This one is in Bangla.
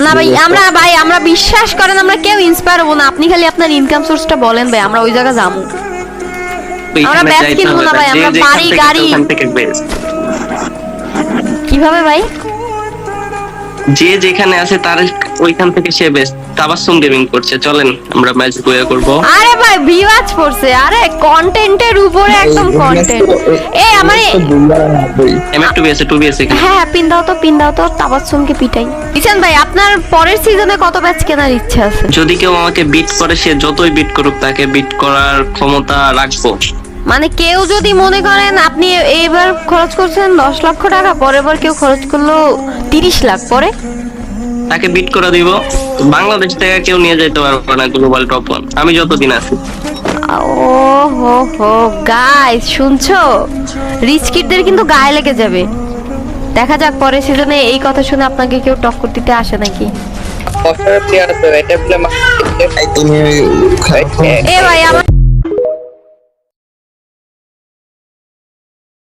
না ভাই আমরা বিশ্বাস করেন আমরা কেউ ইন্সপায়ার হবো না, আপনি খালি আপনার ইনকাম সোর্সটা বলেন ভাই, আমরা ওই জায়গা যাবো। আমরা ব্যাস কিনবো না ভাই, আমরা বাড়ি গাড়ি। কিভাবে ভাই? যে যেখানে আছে তার ওইখান থেকে সে বেস্ট। তাবাসসুম গেমিং করছে, চলেন আমরা ম্যাচ গোয়া করব। আরে ভাই ভিউয়ার্স পড়ছে, আরে কন্টেন্টের উপরে একদম কন্টেন্ট। এই আমারে এমএফ2বিএস 2বিএস হ্যাঁ পিন দাও তো তাবাসসুমকে পিটাই। ইসান ভাই আপনার পরের সিজনে কত ব্যাচ কেনার ইচ্ছা আছে? যদি কেউ আমাকে বিট করে, সে যতই বিট করুক তাকে বিট করার ক্ষমতা রাখবো। মানে কেউ যদি মনে করেন আপনি এইবার খরচ করছেন 10 লক্ষ টাকা, পরের বার কেউ খরচ করলো 30 লাখ, পরে তাকে বিট করে দিব। বাংলাদেশ থেকে কেউ নিয়ে যেতে পারবে না গ্লোবাল টপ 1 আমি যতদিন আছি। ও হো হো গাইস শুনছো, রিচ কিডদের কিন্তু গায়ে লেগে যাবে। দেখা যাক পরের সিজনে এই কথা শুনে আপনাকে কেউ টক্কর দিতে আসে নাকি। প্লেয়ার আছে এটা বলে এ ভাই আমার